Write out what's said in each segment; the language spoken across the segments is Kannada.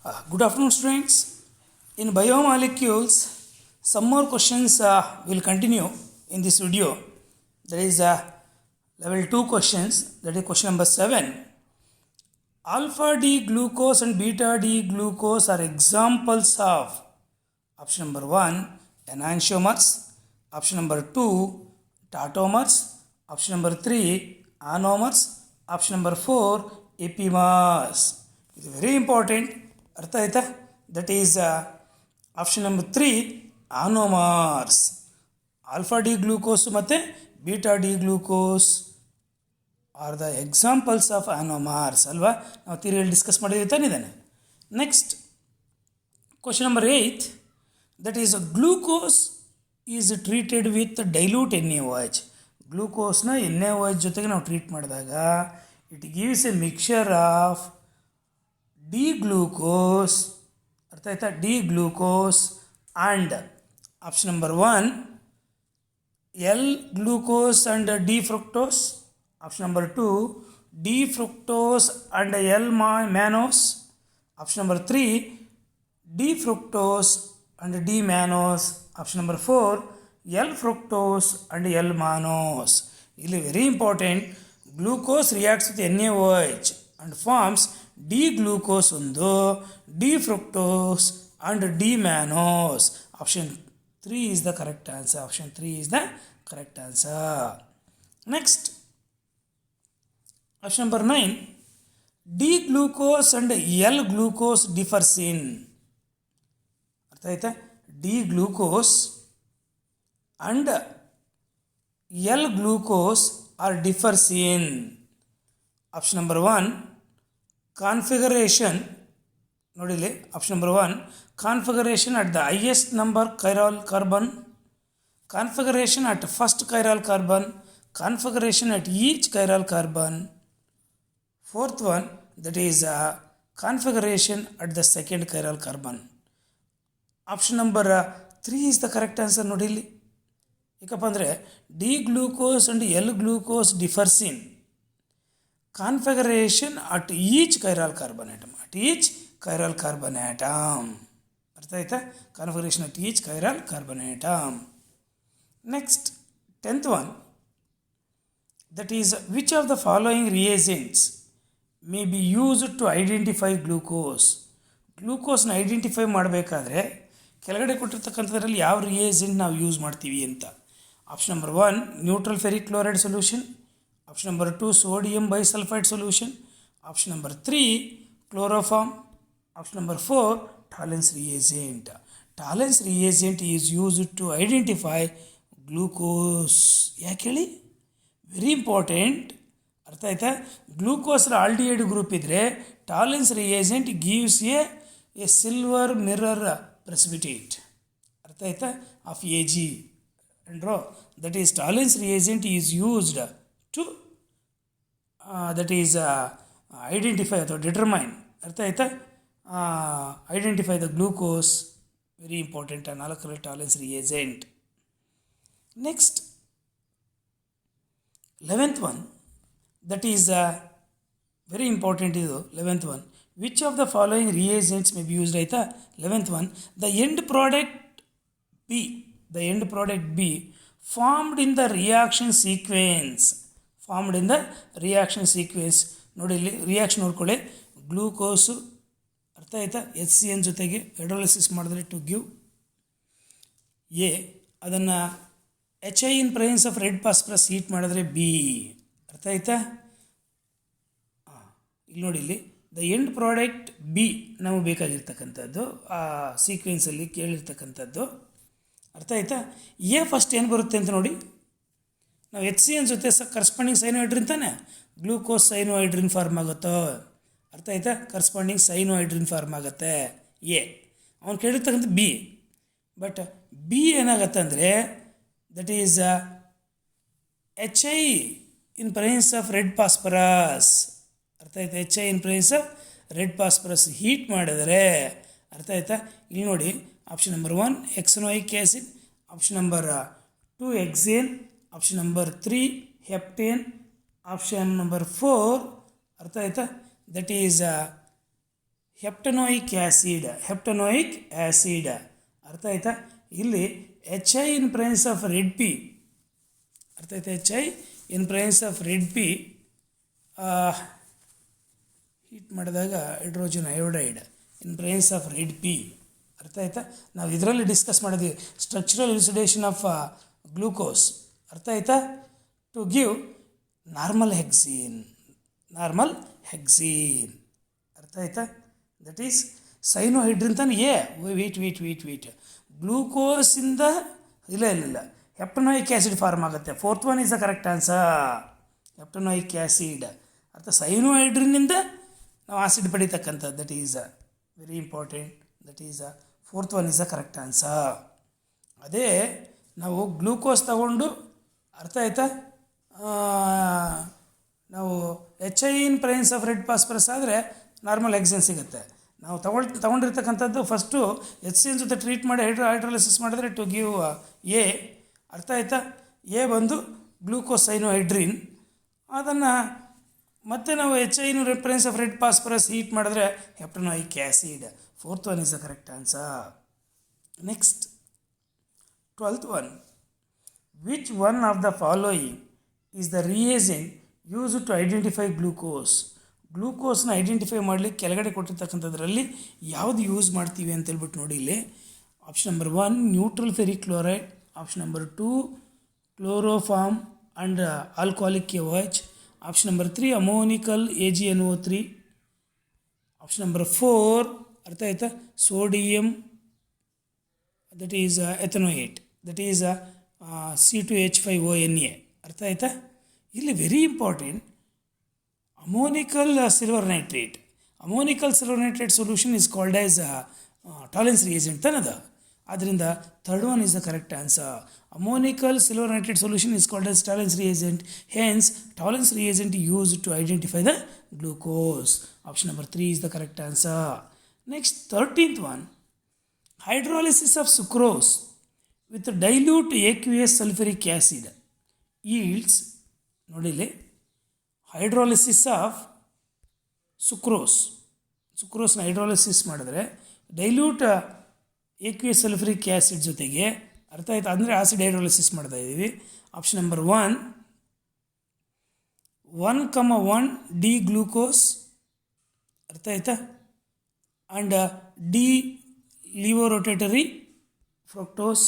Good afternoon, students. In biomolecules, some more questions will continue in this video. There is level 2 questions, that is question number 7. Alpha D glucose and beta D glucose are examples of option number 1 enantiomers, option number 2 tautomers, option number 3 anomers, option number 4 epimers. It is very important. ಅರ್ಥ ಆಯ್ತಾ? That is option number 3 anomers. Alpha D glucose ಮತ್ತು beta D glucose are the examples of anomers ಅಲ್ವಾ? ನಾವು ಥಿಯರಿಯಲ್ಲಿ ಡಿಸ್ಕಸ್ ಮಾಡಿದ್ದೀವಿ ತಾನಿದ್ದಾನೆ. Next question number 8, that is glucose is treated with dilute NaOH. ಗ್ಲೂಕೋಸ್ನ NaOH ಜೊತೆಗೆ ನಾವು ಟ್ರೀಟ್ ಮಾಡಿದಾಗ it gives a mixture of D-glucose, अर्थ आयता, D-glucose and option number 1 L-glucose and D-fructose, option number 2 D-fructose and L-mannose, option number 3 D-fructose and D-mannose, option number 4 L-fructose and L-mannose. Really very important. Glucose reacts with NaOH and forms D-glucose undo, D-fructose and D-mannose. Option 3 is the correct answer. Option 3 is the correct answer. Next, option number 9, D-glucose and L-glucose differs in. अर्थ आयता, D-glucose and L-glucose are differs in. Option number 1, configuration. ನೋಡಿಲಿ, option number 1 configuration at the highest number chiral carbon, configuration at first chiral carbon, configuration at each chiral carbon. Fourth one, that is configuration at the second chiral carbon. Option number 3 is the correct answer. ನೋಡಿಲಿ, ಏಕಪ್ಪ ಅಂದರೆ D glucose and L glucose differs in configuration at each chiral carbon atom, at each chiral carbon atom. अर्थ आयता, configuration at each chiral carbon atom. Next, 10th one, that is which of the following reagents may be used to identify glucose. ಗ್ಲೂಕೋಸ್ನ ಐಡೆಂಟಿಫೈ ಮಾಡಬೇಕಾದ್ರೆ ಕೆಳಗಡೆ ಕೊಟ್ಟಿರ್ತಕ್ಕಂಥದ್ರಲ್ಲಿ ಯಾವ ರಿಯೇಜೆಂಟ್ ನಾವು ಯೂಸ್ ಮಾಡ್ತೀವಿ ಅಂತ. Option number 1 neutral ferric chloride solution, option number 2 sodium bisulfite solution, option number 3 chloroform, option number 4 Tollens reagent. Tollens reagent is used to identify glucose. ಯಾಕೆ ಹೇಳಿ? Very important. ಅರ್ಥ ಆಯ್ತಾ? ಗ್ಲೂಕೋಸ್ ಆಲ್ಡಿಹೈಡ್ ಗ್ರೂಪ್ ಇದ್ದರೆ Tollens reagent gives A silver mirror precipitate. ಅರ್ಥ ಆಯ್ತಾ? Of Ag and rho. That is Tollens reagent is used to that is identify or determine. अर्थ आयता? Identify the glucose. Very important analytical Tollens reagent. Next, 11th one, that is very important. Is 11th one, which of the following reagents may be used? Aita 11th one, the end product B formed in the reaction sequence. Formed in the reaction sequence. ನೋಡಿ ಇಲ್ಲಿ ರಿಯಾಕ್ಷನ್ ನೋಡ್ಕೊಳ್ಳಿ, ಗ್ಲೂಕೋಸು ಅರ್ಥ ಆಯ್ತಾ HCN ಜೊತೆಗೆ ಹೈಡ್ರೋಲಿಸಿಸ್ ಮಾಡಿದ್ರೆ ಟು ಗಿವ್ ಎ, ಅದನ್ನು HI in presence of red phosphorus heat ಮಾಡಿದ್ರೆ ಬಿ. ಅರ್ಥ ಆಯ್ತಾ? ಇಲ್ಲಿ ನೋಡಿ, ಇಲ್ಲಿ ದ ಎಂಡ್ ಪ್ರಾಡಕ್ಟ್ ಬಿ ನಮಗೆ ಬೇಕಾಗಿರ್ತಕ್ಕಂಥದ್ದು ಆ ಸೀಕ್ವೆನ್ಸಲ್ಲಿ ಕೇಳಿರ್ತಕ್ಕಂಥದ್ದು. ಅರ್ಥ ಆಯ್ತಾ? ಎ ಫಸ್ಟ್ ಏನು ಬರುತ್ತೆ ಅಂತ ನೋಡಿ, ನಾವು HCN ಜೊತೆ ಕರೆಸ್ಪಾಂಡಿಂಗ್ ಸೈನೋಹೈಡ್ರಿನ್ ತಾನೆ, ಗ್ಲೂಕೋಸ್ ಸೈನೋಹೈಡ್ರಿನ್ ಫಾರ್ಮ್ ಆಗುತ್ತೋ. ಅರ್ಥ ಆಯ್ತಾ? ಕರೆಸ್ಪಾಂಡಿಂಗ್ ಸೈನೋಹೈಡ್ರಿನ್ ಫಾರ್ಮ್ ಆಗುತ್ತೆ ಎ. ಅವ್ನು ಕೇಳಿರ್ತಕ್ಕಂಥ ಬಿ, ಬಟ್ ಬಿ ಏನಾಗತ್ತೆ ಅಂದರೆ that is HI in presence of red phosphorus. ಅರ್ಥ ಆಯ್ತಾ? HI in presence of red phosphorus heat ಮಾಡಿದರೆ, ಅರ್ಥ ಆಯ್ತಾ? ಇಲ್ಲಿ ನೋಡಿ, option number 1 hexanoic acid, option number 2 hexane, option number 3 heptane, option number 4 ಅರ್ಥ ಆಯ್ತಾ? ದಟ್ ಈಸ್ ಹೆಪ್ಟನೋಯಿಕ್ ಆ್ಯಸಿಡ್ ಅರ್ಥ ಆಯ್ತಾ. ಇಲ್ಲಿ H I in presence of red P, ಅರ್ಥ ಆಯ್ತಾ, H I in presence of red P heat ಮಾಡಿದಾಗ hydrogen iodide in presence of red P, ಅರ್ಥ ಆಯ್ತಾ. ನಾವು ಇದರಲ್ಲಿ ಡಿಸ್ಕಸ್ ಮಾಡಿದ್ವಿ ಸ್ಟ್ರಕ್ಚರಲ್ ಎಲ್ಯುಸಿಡೇಷನ್ ಆಫ್ ಗ್ಲೂಕೋಸ್, ಅರ್ಥ ಆಯ್ತಾ, ಟು ಗಿವ್ ನಾರ್ಮಲ್ ಹೆಕ್ಸೀನ್, ಅರ್ಥ ಆಯ್ತಾ. ದಟ್ ಈಸ್ ಸೈನೋಹೈಡ್ರಿನ್ ತಾನೆ ಎ, ವೇಟ್ ಗ್ಲೂಕೋಸಿಂದ ಇಲ್ಲ ಹೆಪ್ಟನೋಯಿಕ್ ಆ್ಯಸಿಡ್ ಫಾರ್ಮ್ ಆಗುತ್ತೆ. 4th one is the correct answer, heptanoic acid. ಅರ್ಥ ಸೈನೋಹೈಡ್ರಿನಿಂದ ನಾವು ಆಸಿಡ್ ಪಡಿತಕ್ಕಂಥದ್ದು, that is very important, that is 4th one is the correct answer. ಅದೇ ನಾವು ಗ್ಲೂಕೋಸ್ ತಗೊಂಡು, ಅರ್ಥ ಆಯ್ತಾ, ನಾವು H I in presence of red phosphorus ಆದರೆ ನಾರ್ಮಲ್ ಹೆಕ್ಸೇನ್ ಸಿಗುತ್ತೆ. ನಾವು ತಗೊಂಡಿರ್ತಕ್ಕಂಥದ್ದು ಫಸ್ಟು ಎಚ್ ಸಿ ಎನ್ ಜೊತೆ ಟ್ರೀಟ್ ಮಾಡಿ ಹೈಡ್ರೋಲಿಸಿಸ್ ಮಾಡಿದ್ರೆ ಟು ಗಿವ್ ಎ, ಅರ್ಥ ಆಯ್ತಾ. ಎ ಬಂದು ಗ್ಲೂಕೋಸ್ ಸೈನೋಹೈಡ್ರಿನ್, ಅದನ್ನು ಮತ್ತೆ ನಾವು H I in presence of red phosphorus heat ಮಾಡಿದ್ರೆ heptanoic acid. 4th one is the correct answer. Next 12th one, which one of the following is the reagent use to identify ಗ್ಲೂಕೋಸ್ನ ಐಡೆಂಟಿಫೈ ಮಾಡಲಿಕ್ಕೆ ಕೆಳಗಡೆ ಕೊಟ್ಟಿರ್ತಕ್ಕಂಥದ್ರಲ್ಲಿ ಯಾವುದು ಯೂಸ್ ಮಾಡ್ತೀವಿ ಅಂತೇಳ್ಬಿಟ್ಟು ನೋಡಿ ಇಲ್ಲಿ. Option number 1 neutral ferric chloride, option number 2 chloroform and alcoholic KOH, option number 3 ammoniacal AgNO3, option number 4 ಅರ್ಥ ಆಯ್ತಾ sodium, that is ethanoate, that is C2H5ONA, ಅರ್ಥ ಆಯ್ತಾ. ಇಲ್ಲಿ very important ammoniacal silver nitrate solution is called as Tollens reagent ತಾನದ. ಆದ್ದರಿಂದ 3rd one is the correct answer. Ammoniacal silver nitrate solution is called as Tollens reagent, hence Tollens reagent use to identify the glucose. Option number 3 is the correct answer. Next 13th one, hydrolysis of sucrose with dilute aqueous sulphuric acid yields, ನೋಡಿಲಿ, ಹೈಡ್ರಾಲಿಸಿಸ್ ಆಫ್ ಸುಕ್ರೋಸ್ನ ಹೈಡ್ರಾಲಿಸಿಸ್ ಮಾಡಿದ್ರೆ ಡೈಲ್ಯೂಟ್ aqueous ಸಲ್ಫ್ಯೂರಿಕ್ ಆ್ಯಸಿಡ್ ಜೊತೆಗೆ, ಅರ್ಥ ಆಯ್ತು, ಅಂದರೆ ಆಸಿಡ್ ಹೈಡ್ರಾಲಿಸಿಸ್ ಮಾಡ್ತಾ ಇದ್ದೀವಿ. ಆಪ್ಷನ್ ನಂಬರ್ 1,1 ಡಿ ಗ್ಲೂಕೋಸ್, ಅರ್ಥ ಆಯ್ತಾ, ಆ್ಯಂಡ್ ಡಿ ಲಿವೋರೊಟೇಟರಿ ಫ್ರಕ್ಟೋಸ್,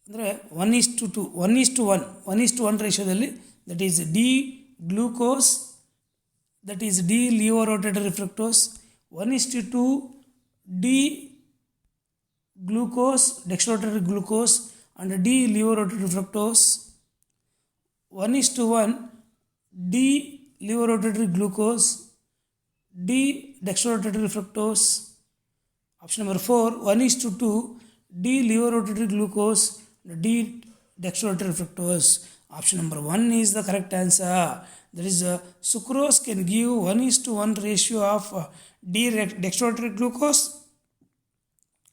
ಅಂದರೆ 1:2 1:1 ರೇಷಿಯೋದಲ್ಲಿ, that is D glucose, that is D levorotatory fructose, 1:2 D glucose dextrorotatory glucose and D levorotatory fructose, 1:1 D levorotatory glucose, D dextrorotatory fructose. Option number 4 1:2 D levorotatory glucose, D dextrorotatory fructose. Option number 1 is the correct answer. That is, sucrose can give 1:1 ratio of D-dextrorotatory glucose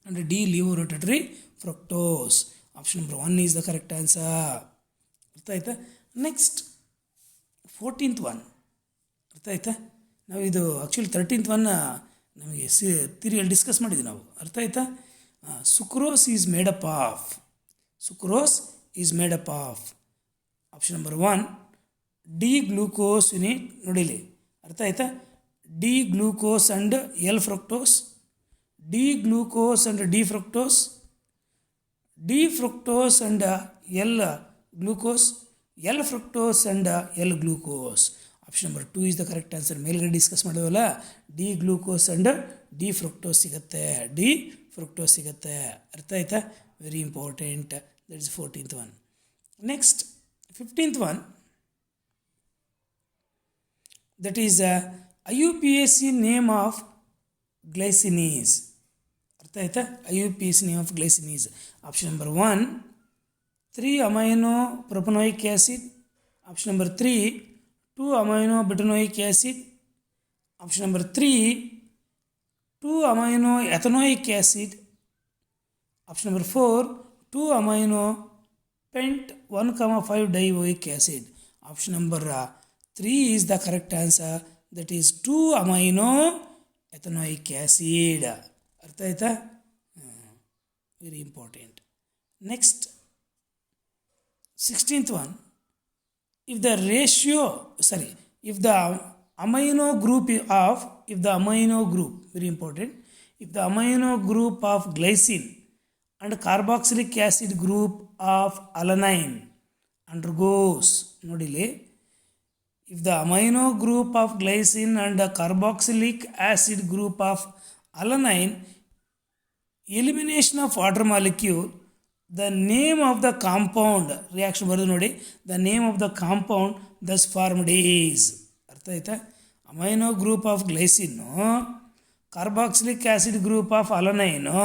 and D-levorotatory fructose. Option number 1 is the correct answer. Next, 14th one. ನಾವು ಇದು ಆ್ಯಕ್ಚುಲಿ 13th ಒನ್ ನಮಗೆ ಥಿರಿಯಲ್ಲಿ ಡಿಸ್ಕಸ್ ಮಾಡಿದ್ವಿ ನಾವು. ಅರ್ಥ ಆಯ್ತಾ? Sucrose is made up of option number 1 D glucose unit. ನೋಡಿಲಿ, ಅರ್ಥ ಆಯ್ತಾ? D glucose and L fructose, D glucose and D fructose, D fructose and L glucose, L fructose and L glucose. Option number 2 is the correct answer. ಮೇಲ್ಗಡೆ ಡಿಸ್ಕಸ್ ಮಾಡಿದವಲ್ಲ, D glucose and D fructose ಸಿಗುತ್ತೆ. ಅರ್ಥ ಆಯ್ತಾ? Very important. That is 14th one. Next 15th one, that is IUPAC name of ಗ್ಲೈಸಿನೀಸ್. ಅರ್ಥ ಆಯ್ತಾ? IUPAC name of glycines. Option number 1 3 amino propanoic acid, option number 3 2 amino butanoic acid, option number 3 2 amino ethanoic acid, option number 4 2 amino pent 1,5 dioic acid. Option number 3 is the correct answer. That is 2 amino ethanoic acid. ಅರ್ಥ ಆಯ್ತಾ? Very important. Next 16th one, if the amino group, very important, if the amino group of glycine and carboxylic acid group of alanine undergoes, nodili, if the amino group of glycine and the carboxylic acid group of alanine elimination of water molecule, the name of the compound, reaction ಬರೋದು ನೋಡಿ, the name of the compound thus formed is. ಅರ್ಥ ಆಯ್ತಾ? ಅಮೈನೋ ಗ್ರೂಪ್ ಆಫ್ ಗ್ಲೈಸಿನ್ನು ಕಾರ್ಬಾಕ್ಸಿಲಿಕ್ ಆ್ಯಸಿಡ್ ಗ್ರೂಪ್ ಆಫ್ ಅಲನೈನು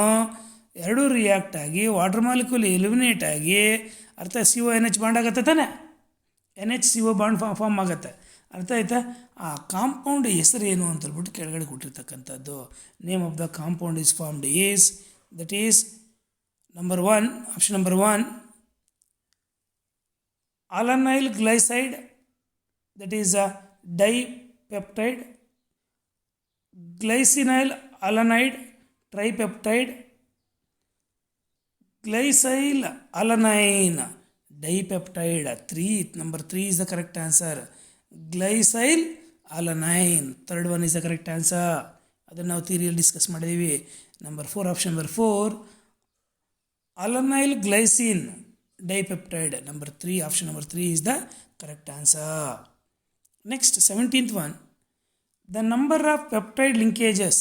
ಎರಡೂ ರಿಯಾಕ್ಟ್ ಆಗಿ ವಾಟರ್ ಮಾಲಿಕ್ಯೂಲ್ ಎಲಿಮಿನೇಟ್ ಆಗಿ, ಅರ್ಥ CO NH ಬಾಂಡ್ ಆಗುತ್ತೆ ತಾನೆ, NH CO ಬಾಂಡ್ ಫಾರ್ಮ್ ಆಗುತ್ತೆ. ಅರ್ಥ ಆಯ್ತಾ? ಆ ಕಾಂಪೌಂಡ್ ಹೆಸರು ಏನು ಅಂತ ಹೇಳ್ಬಿಟ್ಟು ಕೆಳಗಡೆ ಕೊಟ್ಟಿರ್ತಕ್ಕಂಥದ್ದು. Name of the compound is formed is, that is number 1, option number 1, alanyl glycide, that is a dipeptide, glycinyl alanide tripeptide, glycyl alanine dipeptide, 3, number 3 is the correct answer. Glycyl alanine, third one is the correct answer. ಅದನ್ನು ನಾವು ಥಿಯರಿಯಲ್ಲಿ ಡಿಸ್ಕಸ್ ಮಾಡಿದ್ದೀವಿ. Number 4, option number 4, alanyl glycine dipeptide, number 3, option number 3 is the correct answer. Next 17th one, the number of peptide linkages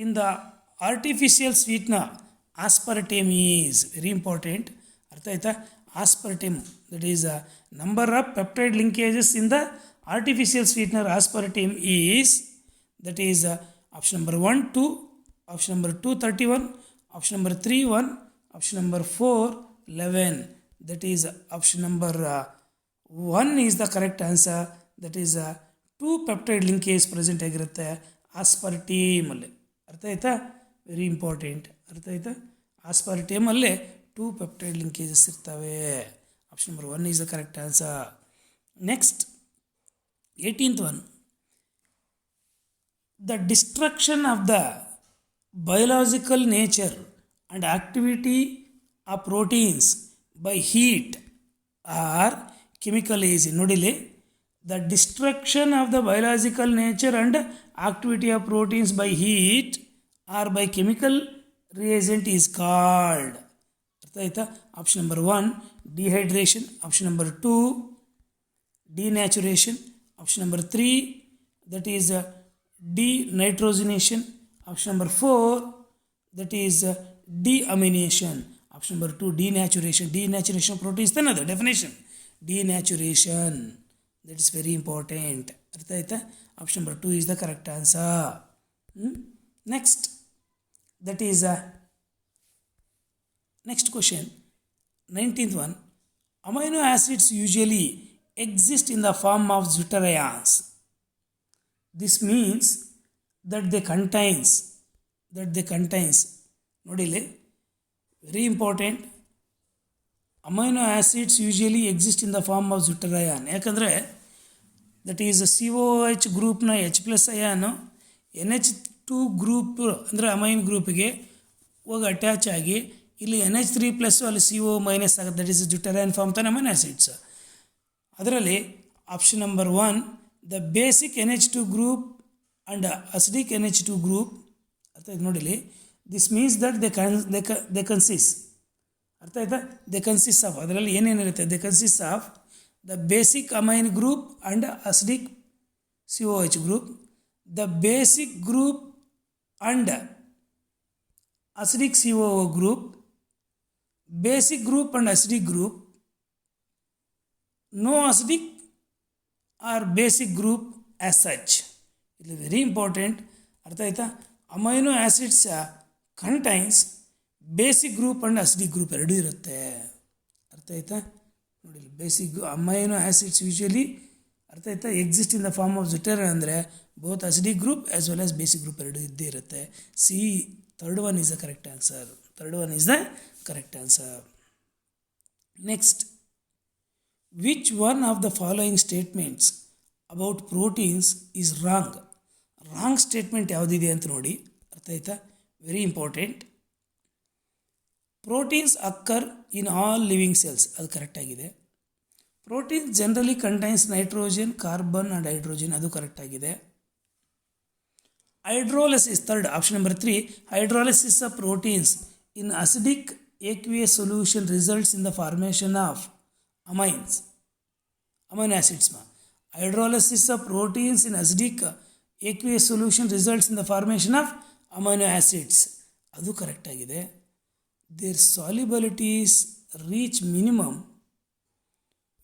in the artificial sweetener aspartame is, very important. ಅರ್ಥ ಆಯ್ತಾ? aspartame, that is a number of peptide linkages in the artificial sweetener aspartame is, that is option number 1 2, option number 2 31, option number 3 1, option number 4 11, that is option number 1 is the correct answer. That is 2 peptide linkage present ಆಗಿರುತ್ತೆ ಆಸ್ಪರ್ಟೇಮ್ ಅಲ್ಲಿ. ಅರ್ಥ ಆಯ್ತಾ? Very important. ಅರ್ಥ ಆಯ್ತಾ? ಆಸ್ಪರ್ಟೇಮ್ ಅಲ್ಲೇ 2 peptide linkages ಇರ್ತವೆ. Option number 1 is the correct answer. Next 18th one, the destruction of the biological nature and activity of proteins by heat or chemical is, nodili, the destruction of the biological nature and activity of proteins by heat or by chemical reagent is called. ಅರ್ಥ ಆಯ್ತಾ? Option number 1 dehydration, option number 2 denaturation, option number 3 that is denitrogenation, option number 4 that is deamination, option number 2 denaturation. Denaturation proteins then other definition, denaturation, that is very important. Artha aita? Option number 2 is the correct answer. Next, that is next question, 19th one, amino acids usually exist in the form of deuterions. This means that they contains nodili, very important, amino acids usually exist in the form of deuterion. ಯಾಕಂದರೆ ದಟ್ ಈಸ್ COH ಗ್ರೂಪ್ನ H+ ಅಯಾನು NH2 ಗ್ರೂಪ್ ಅಂದರೆ ಅಮೈನ್ ಗ್ರೂಪಿಗೆ ಹೋಗಿ ಅಟ್ಯಾಚ್ ಆಗಿ ಇಲ್ಲಿ NH3+ ಅಲ್ಲಿ CO- ಆಗುತ್ತೆ. ದಟ್ ಈಸ್ ಡ್ಯೂಟೆರೈನ್ ಫಾರ್ಮ್ ತಾನೆ ಅಮೈನ್ ಆಸಿಡ್ಸ್. ಅದರಲ್ಲಿ option number 1 the basic NH2 group and acidic NH2 group. ಅರ್ಥ ಆಯ್ತು ನೋಡಿಲಿ, this means that they consist, ಅರ್ಥ ಆಯ್ತಾ, ದೆ ಕನ್ಸಿಸ್ಟ್ ಆಫ್, ಅದರಲ್ಲಿ ಏನೇನಿರುತ್ತೆ, they consist of the basic amine group and acidic COH group, the basic group and acidic COO group, basic group and acidic group, no acidic or basic group as such. It is very important. ಅರ್ಥ ಆಯ್ತಾ? Amino acids contains basic group and acidic group ಎರಡೂ ಇರುತ್ತೆ. ಅರ್ಥ ಆಯ್ತಾ ನೋಡಿ, ಬೇಸಿಕ್ ಅಮೈನೋ ಆ್ಯಸಿಡ್ಸ್ ಯೂಶಲಿ ಅರ್ಥ ಆಯ್ತಾ exist in the form of zwitterion ಅಂದರೆ both acidic group as well as basic group ಎರಡೂ ಇದ್ದೇ ಇರುತ್ತೆ. See third one is the correct answer. Third one is the correct answer. Next, which one of the following statements about proteins is wrong? Wrong statement ಯಾವುದಿದೆ ಅಂತ ನೋಡಿ, ಅರ್ಥ ಆಯ್ತಾ? Very important. Proteins occur in all living cells, ಅದು ಕರೆಕ್ಟಾಗಿದೆ. Proteins generally contains nitrogen, carbon and hydrogen, ಅದು ಕರೆಕ್ಟಾಗಿದೆ. Hydrolysis, third option number 3, hydrolysis of proteins in acidic aqueous solution results in the formation of amino acids. Hydrolysis of proteins in acidic aqueous solution results in the formation of amino acids, ಅದು ಕರೆಕ್ಟ್ ಆಗಿದೆ. Their solubilities reach minimum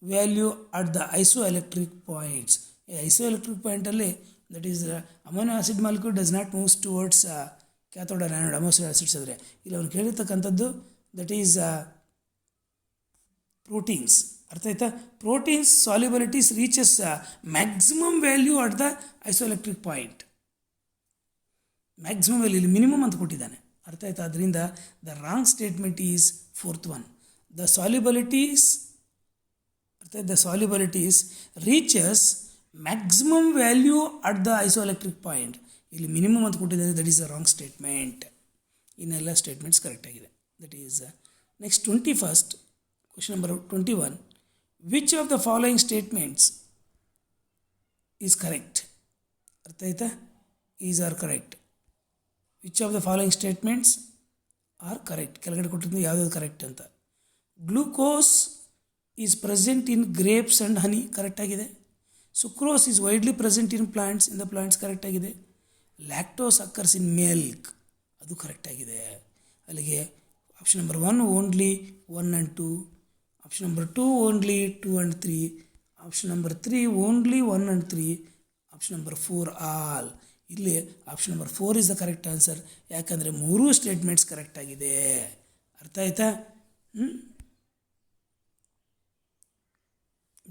value at the isoelectric points. Isoelectric point ಅಲ್ಲಿ, that is amino acid molecule does not move towards cathode and anode amino acids. ಆದರೆ ಇಲ್ಲಿ ಅವ್ರು ಕೇಳಿರ್ತಕ್ಕಂಥದ್ದು ದಟ್ ಈಸ್ ಪ್ರೋಟೀನ್ಸ್, ಅರ್ಥ ಆಯ್ತಾ? Proteins solubilities reaches maximum value at the isoelectric point. Maximum value, ಇಲ್ಲಿ ಮಿನಿಮಮ್ ಅಂತ ಕೊಟ್ಟಿದ್ದಾನೆ, ಅರ್ಥ ಆಯ್ತಾ? ಅದರಿಂದ the wrong statement is fourth one. The solubilities, ಅರ್ಥ ಆಯ್ತು? The solubilities reaches maximum value at the isoelectric point, ಇಲ್ಲಿ ಮಿನಿಮಮ್ ಅಂತ ಕೊಟ್ಟಿದ್ದಾರೆ, that is the wrong statement. ಇನ್ನೆಲ್ಲ ಸ್ಟೇಟ್ಮೆಂಟ್ಸ್ ಕರೆಕ್ಟಾಗಿದೆ. That is next 21st question number 21. Which of the following statements is correct? ಅರ್ಥ ಆಯ್ತಾ? Is are correct. Which of the following statements are correct? ಕೆಳಗಡೆ ಕೊಟ್ಟಿದ್ದು ಯಾವುದಾದ್ರು ಕರೆಕ್ಟ್ ಅಂತ. Glucose is present in grapes and honey, ಕರೆಕ್ಟಾಗಿದೆ. Sucrose is widely present in the plants, ಕರೆಕ್ಟಾಗಿದೆ. ಲ್ಯಾಕ್ಟೋಸ್ ಅಕ್ಕರ್ಸ್ ಇನ್ ಮಿಲ್ಕ್, ಅದು ಕರೆಕ್ಟಾಗಿದೆ. ಅಲ್ಲಿಗೆ option number 1 only 1 and 2, option number 2 only 2 and 3, option number 3 only 1 and 3, option number 4 all. ಇಲ್ಲಿ option number 4 is the correct answer, ಯಾಕಂದರೆ ಮೂರೂ ಸ್ಟೇಟ್ಮೆಂಟ್ಸ್ ಕರೆಕ್ಟಾಗಿದೆ. ಅರ್ಥ ಆಯ್ತಾ?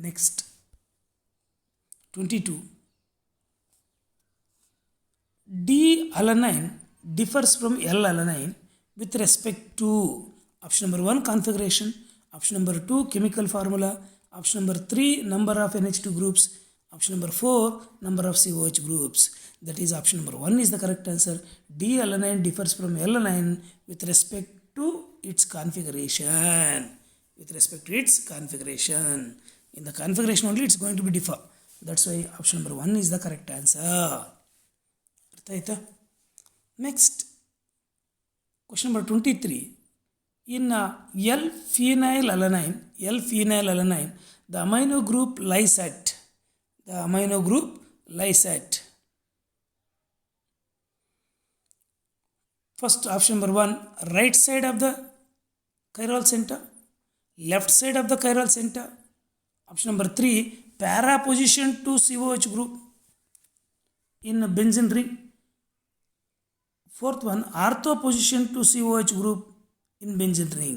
Next 22. D-alanine differs from L-alanine with respect to option number 1 configuration, option number 2 chemical formula, option number 3 number of NH2 groups, option number 4 number of COH groups. That is option number 1 is the correct answer. D-alanine differs from L-alanine with respect to its configuration. With respect to its configuration. In the configuration only it's going to be differ. That's why option number 1 is the correct answer. ಅರ್ಥ ಆಯ್ತಾ? Next question number 23. In L-phenylalanine, the amino group lies at first option number 1 right side of the chiral center, left side of the chiral center, option number 3 para position to COH group in benzene ring, fourth one ortho position to COH group in benzene ring.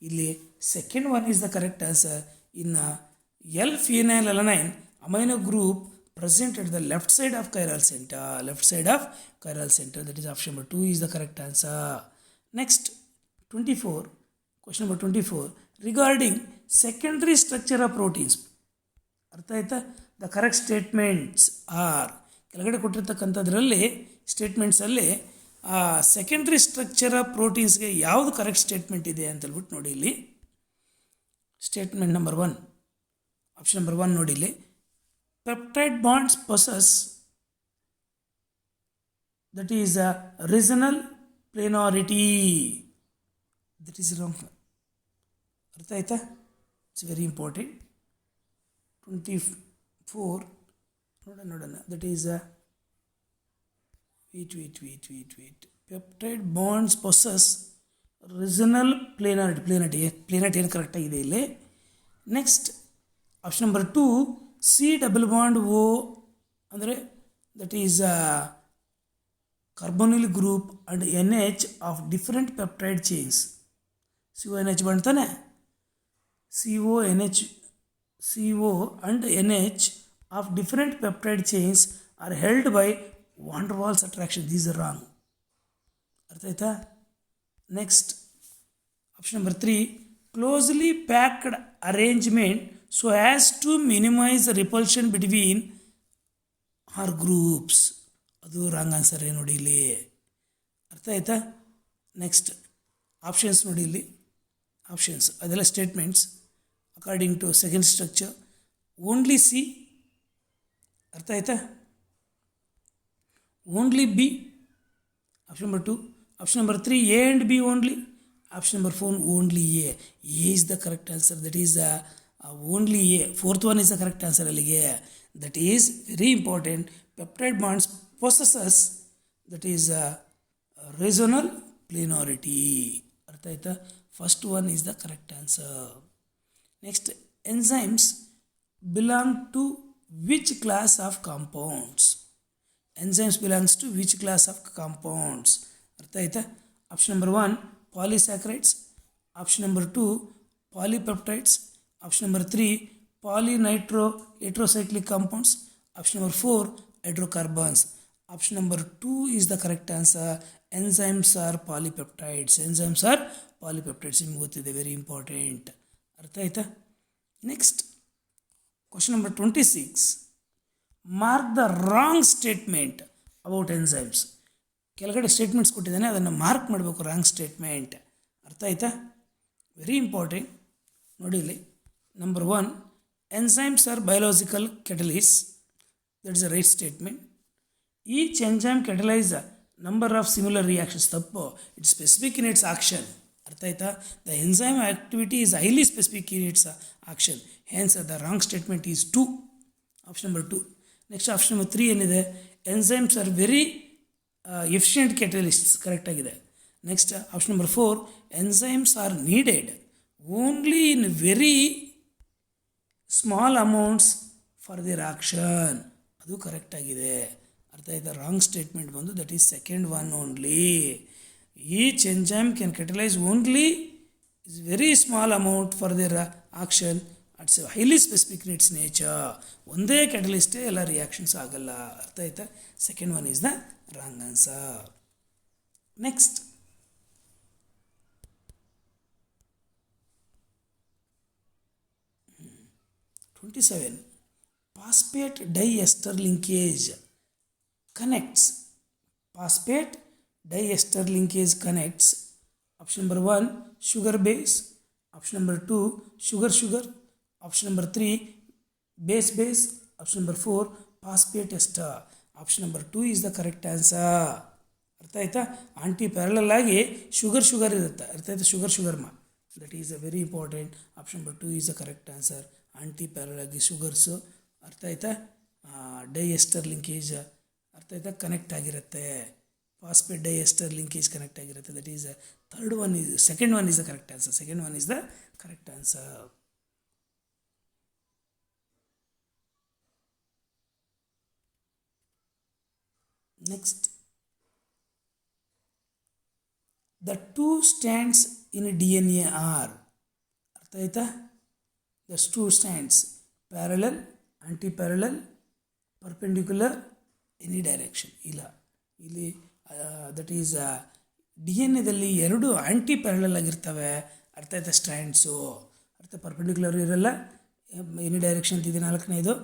ಇಲ್ಲಿ second one is the correct answer. In L-phenylalanine amino group present at the left side of chiral center, that is option number 2 is the correct answer. Next 24, question number 24, regarding secondary structure of proteins. ಅರ್ಥ ಆಯ್ತಾ? the correct statements are, ಕೆಳಗಡೆ ಕೊಟ್ಟಿರ್ತಕ್ಕಂಥದ್ರಲ್ಲಿ ಸ್ಟೇಟ್ಮೆಂಟ್ಸಲ್ಲಿ ಸೆಕೆಂಡ್ರಿ ಸ್ಟ್ರಕ್ಚರ್ ಆಫ್ ಪ್ರೋಟೀನ್ಸ್ಗೆ ಯಾವುದು ಕರೆಕ್ಟ್ ಸ್ಟೇಟ್ಮೆಂಟ್ ಇದೆ ಅಂತ ಹೇಳ್ಬಿಟ್ಟು ನೋಡಿ. ಇಲ್ಲಿ ಸ್ಟೇಟ್ಮೆಂಟ್ ನಂಬರ್ 1, ಆಪ್ಷನ್ ನಂಬರ್ 1 ನೋಡಿ. ಇಲ್ಲಿ peptide bonds possess, that is regional planarity, that is wrong. ಅರ್ಥ ಆಯ್ತಾ? It's very important. 24 ನೋಡೋಣ. That is wait. Peptide bonds possess regional planarity ಏನು ಕರೆಕ್ಟ್ ಆಗಿದೆ ಇಲ್ಲಿ. Next option number 2 C double bond O ಅಂದರೆ that is carbonyl group and NH of different peptide chains. CONH ಬಂತಾನೆ, CO and NH of different peptide chains are held by van der Waals attraction. These are wrong. ಅರ್ಥ ಆಯ್ತಾ? Next option number 3 closely packed arrangement so as to minimize the repulsion between our groups. ಅದು ರಾಂಗ್ ಆನ್ಸರ್ ನೋಡಿ ಇಲ್ಲಿ. ಅರ್ಥ ಆಯ್ತಾ? ನೆಕ್ಸ್ಟ್ ಆಪ್ಷನ್ಸ್ ನೋಡಿ ಇಲ್ಲಿ. ಆಪ್ಷನ್ಸ್ ಅದೆಲ್ಲ statements according to second structure. Only C, ಅರ್ಥ ಆಯ್ತಾ? Only B, option number 2. Option number 3 A and B only. Option number 4 only A. A is the correct answer. That is only A. Fourth one is the correct answer ಅಲ್ಲಿಗೆ. That is very important. Peptide bonds possesses that is ರೇಸೋನಲ್ ಪ್ಲೇನಾರಿಟಿ. ಅರ್ಥ ಆಯ್ತಾ? First one is the correct answer. Next enzymes belong to which class of compounds. enzymes belongs to which class of compounds? ಅರ್ಥ ಆಯ್ತಾ? Option number 1 polysaccharides, option number 2 polypeptides, option number 3 polynitro heterocyclic compounds, option number 4 hydrocarbons. Option number 2 is the correct answer. Enzymes are polypeptides. Enzymes are polypeptides. ನಿಮ್ಗೆ ಗೊತ್ತಿದೆ, ವೆರಿ ಇಂಪಾರ್ಟೆಂಟ್. ಅರ್ಥ ಆಯ್ತಾ? Next question number 26. Mark the wrong statement about enzymes. ಕೆಳಗಡೆ ಸ್ಟೇಟ್ಮೆಂಟ್ಸ್ ಕೊಟ್ಟಿದ್ದಾನೆ, ಅದನ್ನು ಮಾರ್ಕ್ ಮಾಡಬೇಕು, ರಾಂಗ್ ಸ್ಟೇಟ್ಮೆಂಟ್. ಅರ್ಥ ಆಯ್ತಾ? Very important. ನೋಡಿ ಇಲ್ಲಿ number 1 enzymes are biological catalysts. That is a right statement. Each enzyme catalyse number of similar reactions. ತಪ್ಪು. It's specific in its action. ಅರ್ಥ ಆಯ್ತಾ? The enzyme activity is highly specific in its action. Hence the wrong statement is 2. Option number 2. Next option number 3 ಏನಿದೆ? Enzymes are very efficient catalysts. ಕರೆಕ್ಟಾಗಿದೆ. Next option number 4 enzymes are needed only in very small amounts for their action. ಅದು ಕರೆಕ್ಟಾಗಿದೆ. ಅರ್ಥ ಆಯ್ತಾ? ರಾಂಗ್ ಸ್ಟೇಟ್ಮೆಂಟ್ ಬಂದು that is second one only. Each enzyme can catalyse only is very small amount for their action. It's highly specific in its nature. ಒಂದೇ ಕೆಟಲಿಸ್ಟೇ ಎಲ್ಲ ರಿಯಾಕ್ಷನ್ಸ್ ಆಗಲ್ಲ. ಅರ್ಥ ಆಯ್ತಾ? Second one is the wrong answer. Next 27. Phosphate diester linkage connects. Phosphate diester linkage connects. Option number 1 sugar base. Option number 2 sugar. Option number 3 base. Option number 4 phosphate ester. Option number 2 is the correct answer. ಅರ್ಥ ಆಯ್ತಾ? ಆಂಟಿ ಪ್ಯಾರಲಲ್ ಆಗಿ ಶುಗರ್ ಇರುತ್ತೆ. ಅರ್ಥ ಆಯ್ತಾ? ಶುಗರ್ ಮಾ that is a very important. Option number 2 is a correct answer. Anti parallel ಆಗಿ ಶುಗರ್ಸು ಅರ್ಥ ಆಯ್ತಾ? ಡೈಎಸ್ಟರ್ ಲಿಂಕೇಜ್ ಅರ್ಥ ಆಯ್ತಾ? ಕನೆಕ್ಟ್ ಆಗಿರುತ್ತೆ. ಫಾಸ್ಫೇಟ್ ಡೈಎಸ್ಟರ್ ಲಿಂಕೇಜ್ ಕನೆಕ್ಟ್ ಆಗಿರುತ್ತೆ. That is second one is the correct answer. Second one is the correct answer. Next the two strands in DNA are. ಅರ್ಥ ಆಯ್ತಾ? the two strands parallel, anti-parallel, perpendicular, any direction. ಇಲ್ಲ ಇಲ್ಲಿ ದಟ್ ಈಸ್ ಡಿ ಎನ್ ಎದಲ್ಲಿ 2 ಆಂಟಿ ಪ್ಯಾರಲಲ್ ಆಗಿರ್ತವೆ. ಅರ್ಥ ಆಯ್ತಾ? ಸ್ಟ್ಯಾಂಡ್ಸು ಅರ್ಥ ಪರ್ಪೆಂಡಿಕ್ಯುಲರ್ ಇರಲ್ಲ. ಎನಿ ಡೈರೆಕ್ಷನ್ ಅಂತಿದೆ 4ನೇದು.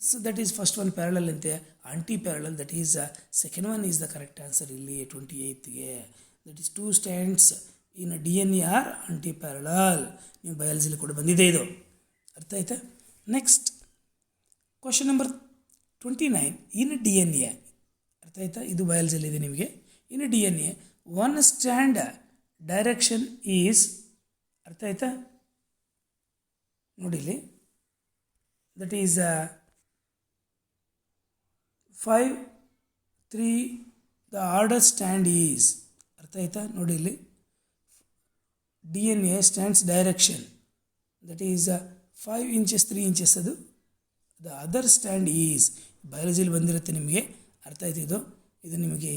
So that is first one parallel ಅಂತೆ. Antiparallel that is second one is the correct answer ಇಲ್ಲಿ 28ಗೆ. That is 2 strands in DNA are antiparallel. ನೀವು ಬಯಾಲಜಿಲಿ ಕೂಡ ಬಂದಿದೆ ಇದು. ಅರ್ಥ ಆಯ್ತಾ? Next question number 29 in DNA. ಅರ್ಥ ಆಯ್ತಾ? ಇದು ಬಯಾಲಜಿಯಲ್ಲಿದೆ ನಿಮಗೆ. In DNA 1 strand direction is. ಅರ್ಥ ಆಯ್ತಾ? ನೋಡಿಲಿ that is 5 3 the order strand is. ಅರ್ಥ ಆಯ್ತಾ? ನೋಡಿ ಇಲ್ಲಿ DNA stands direction that is 5 inches 3 inches. ಅದು ದ ಅದರ್ ಸ್ಟ್ಯಾಂಡ್ ಈಸ್. ಬಯಾಲಜಿಲಿ ಬಂದಿರುತ್ತೆ ನಿಮಗೆ. ಅರ್ಥ ಆಯ್ತು? ಇದು ನಿಮಗೆ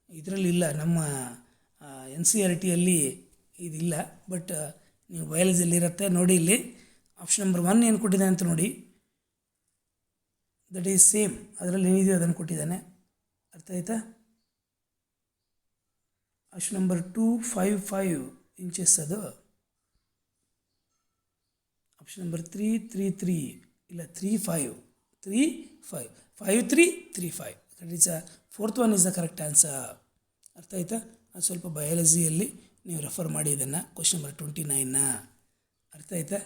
ಇದರಲ್ಲಿ ಇಲ್ಲ, ನಮ್ಮ NCERTಯಲ್ಲಿ ಇದಿಲ್ಲ, ಬಟ್ ನೀವು ಬಯಾಲಜಿಯಲ್ಲಿ ಇರುತ್ತೆ. ನೋಡಿ ಇಲ್ಲಿ ಆಪ್ಷನ್ ನಂಬರ್ 1 ಏನು ಕೊಟ್ಟಿದ್ದಾನೆ ಅಂತ ನೋಡಿ. ದಟ್ ಈಸ್ ಸೇಮ್, ಅದರಲ್ಲಿ ಏನಿದೆಯೋ ಅದನ್ನು ಕೊಟ್ಟಿದ್ದಾನೆ. ಅರ್ಥ ಆಯ್ತಾ? ಆಪ್ಷನ್ ನಂಬರ್ 2 5 inches ಅದು. ಆಪ್ಷನ್ ನಂಬರ್ 3 ಇಲ್ಲ 3 5 5 3 3 5 that is 4th one is the correct answer. ಅರ್ಥ ಆಯ್ತಾ? ಅದು ಸ್ವಲ್ಪ ಬಯಾಲಜಿಯಲ್ಲಿ ನೀವು ರೆಫರ್ ಮಾಡಿ ಇದನ್ನು. Question number 29. ಅರ್ಥ ಆಯ್ತಾ?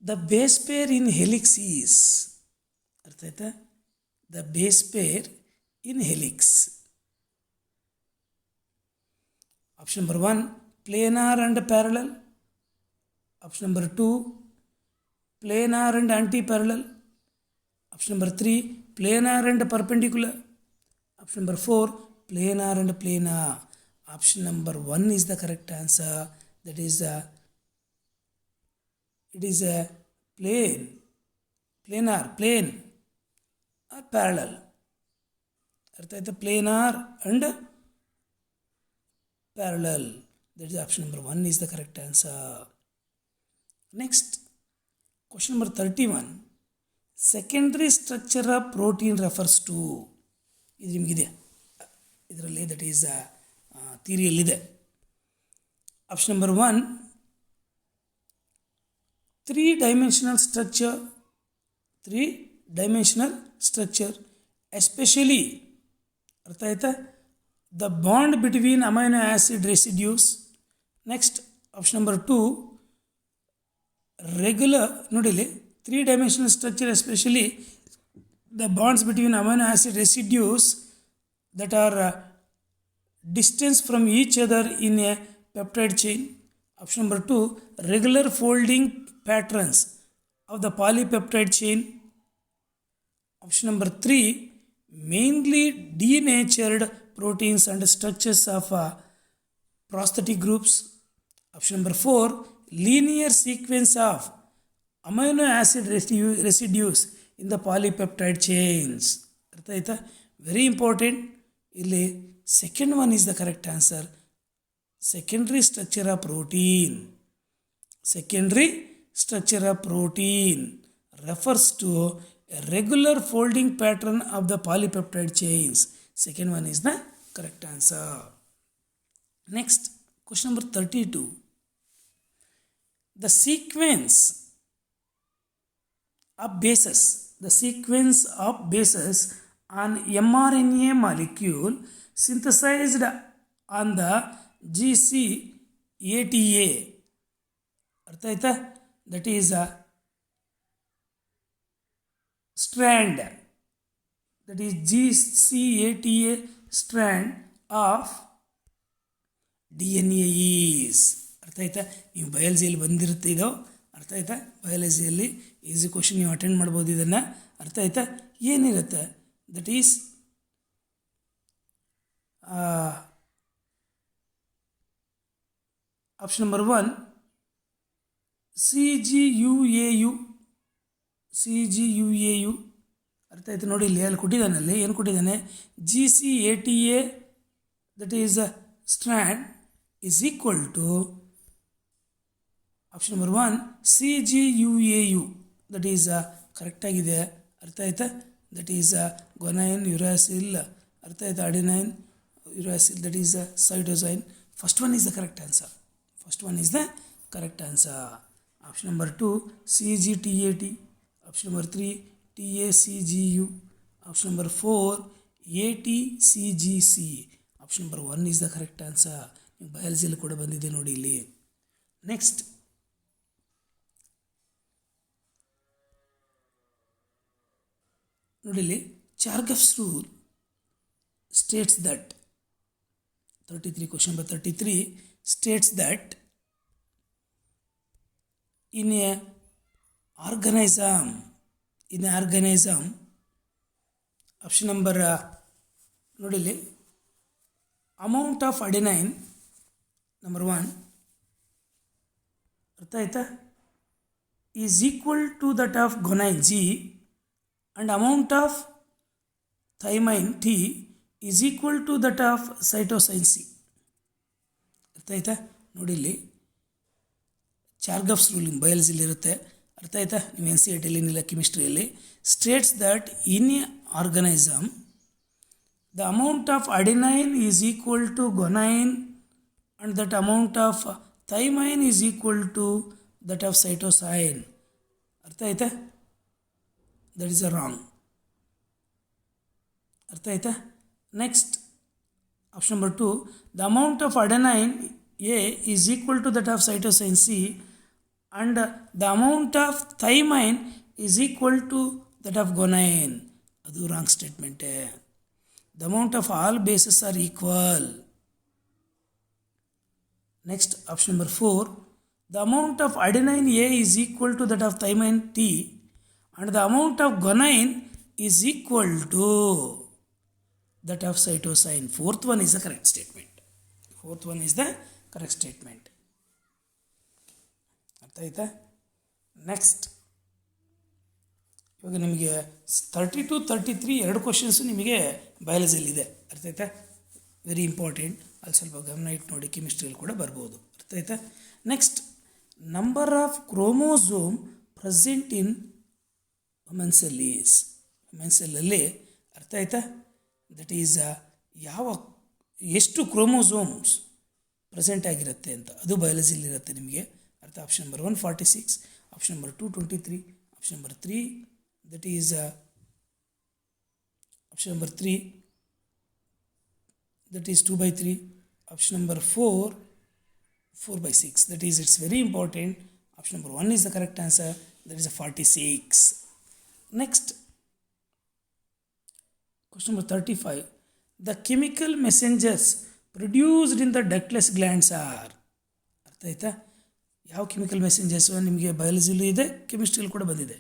The base pair in helix is. ಅರ್ಥ ಆಯ್ತಾ? The base pair in helix. Option number 1 planar and parallel. Option number 2 planar and anti-parallel. Option number 3 planar and perpendicular. Option number 4 planar and planar. Option number 1 is the correct answer. That is it is a plane, planar, plane or parallel. Artha aita? Planar and parallel. That is option number 1 is the correct answer. Next, question number 31. Secondary structure of protein refers to. ಇದು ನಿಮಗಿದೆ ಇದರಲ್ಲಿ, ದಟ್ ಈಸ್ ಥಿಯರಿಯಲ್ಲಿದೆ. Option number 1 3-dimensional structure. 3-dimensional structure, especially ಅರ್ಥ ಆಯ್ತಾ, the bond between amino acid residues. Next option number 2 regular. ನೋಡಿಲಿ, 3-dimensional structure, especially the bonds between amino acid residues that are distance from each other in a peptide chain. Option number 2 regular folding patterns of the polypeptide chain. Option number 3 mainly denatured proteins and structures of prosthetic groups. Option number 4 linear sequence of amino acid residues in the polypeptide chains. ಅರ್ಥ ಆಯ್ತಾ? Very important. ಇಲ್ಲಿ second one is the correct answer. Secondary structure of protein. Secondary structure of protein refers to a regular folding pattern of the polypeptide chains. Second one is the correct answer. Next, question number 32. The sequence of bases on mRNA molecule synthesized on the GCATA. ಅರ್ಥ ಆಯ್ತಾ? That is a strand. That is GCATA strand of DNA is. ಅರ್ಥ ಆಯ್ತಾ? ನೀವು ಬಯಾಲಜಿಯಲ್ಲಿ ಬಂದಿರುತ್ತೆ ಇದು. ಅರ್ಥ ಆಯ್ತಾ? ಬಯಾಲಜಿಯಲ್ಲಿ ಈಸಿ ಕ್ವಶನ್ ನೀವು ಅಟೆಂಡ್ ಮಾಡ್ಬೋದು ಇದನ್ನು. ಅರ್ಥ ಆಯ್ತಾ? ಏನಿರುತ್ತೆ? That is option number 1 CGUAU. ಅರ್ಥ ಆಯ್ತು? ನೋಡಿ, ಇಲ್ಲಿ ಅಲ್ಲಿ ಕೊಟ್ಟಿದ್ದಾನಲ್ಲಿ ಏನು ಕೊಟ್ಟಿದ್ದಾನೆ? GCATA that is strand is equal to option number 1 CGUAU. That is ಕರೆಕ್ಟಾಗಿದೆ. ಅರ್ಥ ಆಯ್ತಾ? That is guanine uracil. ಅರ್ಥ ಆಯ್ತಾ? Adenine uracil, that is cytosine. First one is the correct answer. Option number 2 CGTAT. Option number 3 TACGU. Option number 4 ATCGC. Option number 1 is the correct answer. ನೀವು ಬಯಾಲಜಿಯಲ್ಲಿ ಕೂಡ ಬಂದಿದೆ ನೋಡಿ ಇಲ್ಲಿ. ನೆಕ್ಸ್ಟ್, ನೋಡಿ ಇಲ್ಲಿ, Chargaff's rule states that 33, question number 33 states that in a organism, option number ನೋಡಿ ಇಲ್ಲಿ, amount of adenine number 1 ಅರ್ಥ ಆಯ್ತಾ, is equal to that of guanine G and amount of thymine T is equal to that of cytosine C. ಅರ್ಥ ಆಯ್ತಾ? ನೋಡಿ ಇಲ್ಲಿ ಚಾರ್ಗಫ್ಸ್ ರೂಲ್ ಬಯಾಲಜಿಲಿ ಇರುತ್ತೆ. ಅರ್ಥ ಆಯ್ತಾ? ನೀವು NCERT ಏನಿಲ್ಲ, ಕೆಮಿಸ್ಟ್ರಿಯಲ್ಲಿ states that in a organism the amount of adenine is equal to guanine and that amount of thymine is equal to that of cytosine. ಅರ್ಥ ಆಯ್ತಾ? That is a wrong. ಅರ್ಥ ಆಯ್ತಾ? Next, option number 2, the amount of adenine A is equal to that of cytosine C and the amount of thymine is equal to that of guanine. ಅದು wrong ಸ್ಟೇಟ್ಮೆಂಟೇ. The amount of all bases are equal. Next, option number 4, the amount of adenine A is equal to that of thymine T and the amount of guanine is equal to that of cytosine. Fourth one is the correct statement. Fourth one is the correct statement. ಅರ್ಥ ಆಯ್ತಾ? ನೆಕ್ಸ್ಟ್, ಇವಾಗ ನಿಮಗೆ 32-33 ಎರಡು ಕ್ವಶನ್ಸು ನಿಮಗೆ ಬಯಾಲಜಿಯಲ್ಲಿದೆ. ಅರ್ಥ ಆಯ್ತಾ? Very important. ಅಲ್ಲಿ ಸ್ವಲ್ಪ ಗಮನ ಇಟ್ಟು ನೋಡಿ, ಕೆಮಿಸ್ಟ್ರಿಯಲ್ಲಿ ಕೂಡ ಬರ್ಬೋದು. ಅರ್ಥ ಆಯ್ತಾ? Next, number of chromosome present in human cell is. Human ಸೆಲ್ಲಲ್ಲಿ ಅರ್ಥ ಆಯ್ತಾ? ದಟ್ ಈಸ್ ಎಷ್ಟು ಕ್ರೋಮೋಸೋಮ್ಸ್ ಪ್ರೆಸೆಂಟ್ ಆಗಿರುತ್ತೆ ಅಂತ ಅದು ಬಯಾಲಜಿಯಲ್ಲಿರುತ್ತೆ ನಿಮಗೆ. ಅರ್ಥ? Option number 1 46, option number 2 23, option number 3 that is option number 3 that is 2/3, option number 4 4/6. That is, it's very important. Option number 1 is the correct answer. That is a 46. Next, question number 35, the chemical messengers produced in the ductless glands are. ಅರ್ಥ ಆಯ್ತಾ? ಯಾವ ಕೆಮಿಕಲ್ ಮೆಸೆಂಜರ್ಸು ನಿಮಗೆ ಬಯಾಲಜಿಲೂ ಇದೆ, ಕೆಮಿಸ್ಟ್ರಿಯಲ್ಲಿ ಕೂಡ ಬಂದಿದೆ.